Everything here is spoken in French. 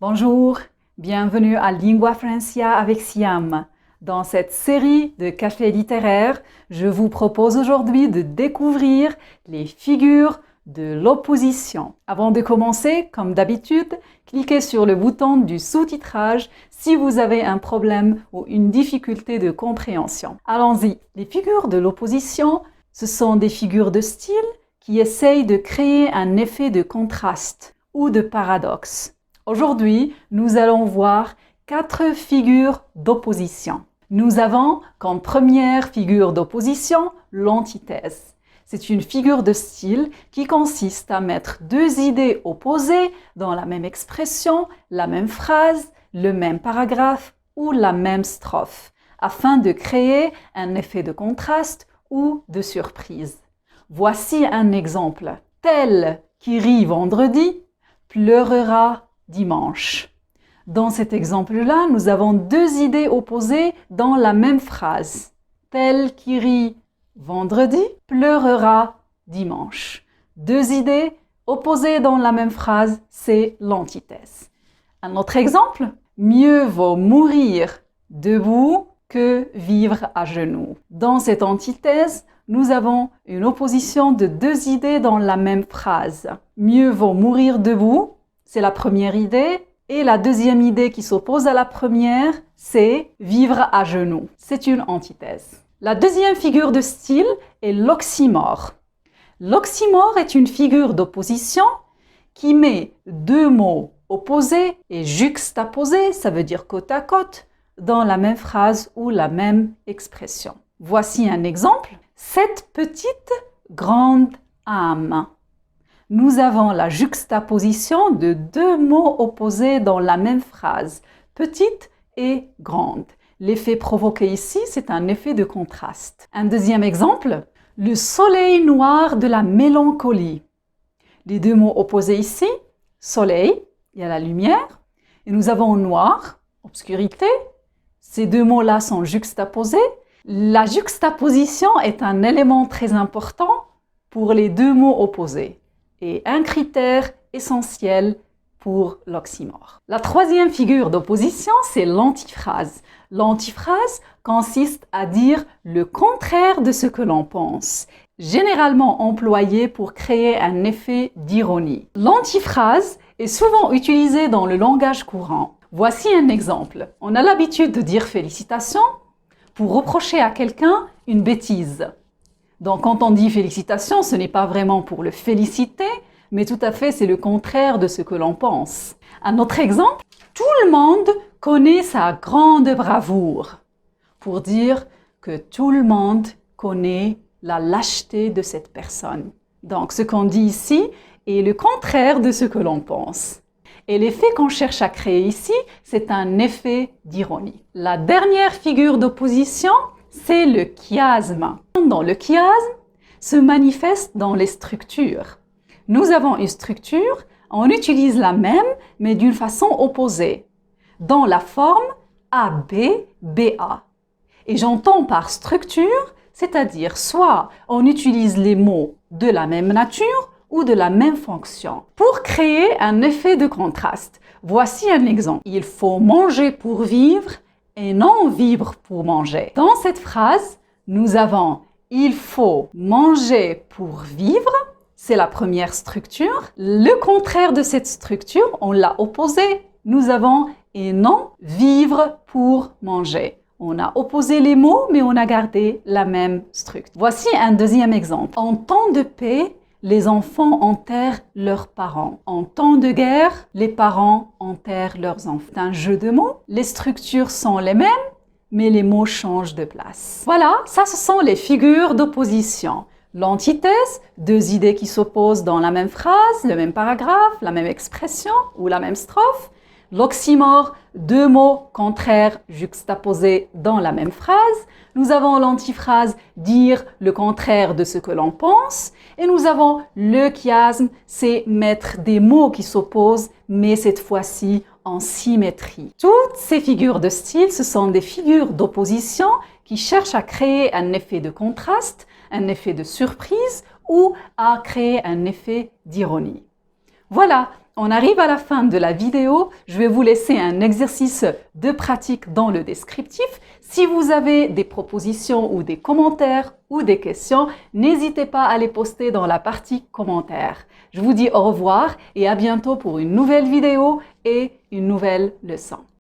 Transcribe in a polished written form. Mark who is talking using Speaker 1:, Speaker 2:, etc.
Speaker 1: Bonjour, bienvenue à Lingua Francia avec Siam. Dans cette série de cafés littéraires, je vous propose aujourd'hui de découvrir les figures de l'opposition. Avant de commencer, comme d'habitude, cliquez sur le bouton du sous-titrage si vous avez un problème ou une difficulté de compréhension. Allons-y. Les figures de l'opposition, ce sont des figures de style qui essayent de créer un effet de contraste ou de paradoxe. Aujourd'hui, nous allons voir 4 figures d'opposition. Nous avons comme première figure d'opposition l'antithèse. C'est une figure de style qui consiste à mettre 2 idées opposées dans la même expression, la même phrase, le même paragraphe ou la même strophe, afin de créer un effet de contraste ou de surprise. Voici un exemple. Tel qui rit vendredi pleurera dimanche. Dans cet exemple-là, nous avons 2 idées opposées dans la même phrase. Tel qui rit vendredi pleurera dimanche. 2 idées opposées dans la même phrase, c'est l'antithèse. Un autre exemple, mieux vaut mourir debout que vivre à genoux. Dans cette antithèse, nous avons une opposition de 2 idées dans la même phrase. Mieux vaut mourir debout, c'est la première idée, et la deuxième idée qui s'oppose à la première, c'est vivre à genoux. C'est une antithèse. La deuxième figure de style est l'oxymore. L'oxymore est une figure d'opposition qui met 2 mots opposés et juxtaposés, ça veut dire côte à côte, dans la même phrase ou la même expression. Voici un exemple. Cette petite grande âme. Nous avons la juxtaposition de 2 mots opposés dans la même phrase, petite et grande. L'effet provoqué ici, c'est un effet de contraste. Un deuxième exemple, le soleil noir de la mélancolie. Les 2 mots opposés ici, soleil, il y a la lumière, et nous avons noir, obscurité. Ces 2 mots-là sont juxtaposés. La juxtaposition est un élément très important pour les 2 mots opposés et un critère essentiel pour l'oxymore. La troisième figure d'opposition, c'est l'antiphrase. L'antiphrase consiste à dire le contraire de ce que l'on pense, généralement employée pour créer un effet d'ironie. L'antiphrase est souvent utilisée dans le langage courant. Voici un exemple. On a l'habitude de dire félicitations pour reprocher à quelqu'un une bêtise. Donc quand on dit félicitations, ce n'est pas vraiment pour le féliciter, mais tout à fait c'est le contraire de ce que l'on pense. Un autre exemple, tout le monde connaît sa grande bravoure, pour dire que tout le monde connaît la lâcheté de cette personne. Donc ce qu'on dit ici est le contraire de ce que l'on pense. Et l'effet qu'on cherche à créer ici, c'est un effet d'ironie. La dernière figure d'opposition, c'est le chiasme. Dans le chiasme se manifeste dans les structures. Nous avons une structure, on utilise la même, mais d'une façon opposée. Dans la forme AB, BA. Et j'entends par structure, c'est-à-dire soit on utilise les mots de la même nature ou de la même fonction pour créer un effet de contraste. Voici un exemple. Il faut manger pour vivre et non vivre pour manger. Dans cette phrase, nous avons « il faut manger pour vivre », c'est la première structure. Le contraire de cette structure, on l'a opposé. Nous avons « et non vivre pour manger ». On a opposé les mots, mais on a gardé la même structure. Voici un deuxième exemple. En temps de paix, les enfants enterrent leurs parents. En temps de guerre, les parents enterrent leurs enfants. C'est un jeu de mots. Les structures sont les mêmes, mais les mots changent de place. Voilà, ça ce sont les figures d'opposition. L'antithèse, 2 idées qui s'opposent dans la même phrase, le même paragraphe, la même expression ou la même strophe. L'oxymore, 2 mots contraires juxtaposés dans la même phrase. Nous avons l'antiphrase, dire le contraire de ce que l'on pense. Et nous avons le chiasme, c'est mettre des mots qui s'opposent, mais cette fois-ci en symétrie. Toutes ces figures de style, ce sont des figures d'opposition qui cherchent à créer un effet de contraste, un effet de surprise ou à créer un effet d'ironie. Voilà, On arrive à la fin de la vidéo. Je vais vous laisser un exercice de pratique dans le descriptif. Si vous avez des propositions ou des commentaires ou des questions, n'hésitez pas à les poster dans la partie commentaires. Je vous dis au revoir et à bientôt pour une nouvelle vidéo et une nouvelle leçon.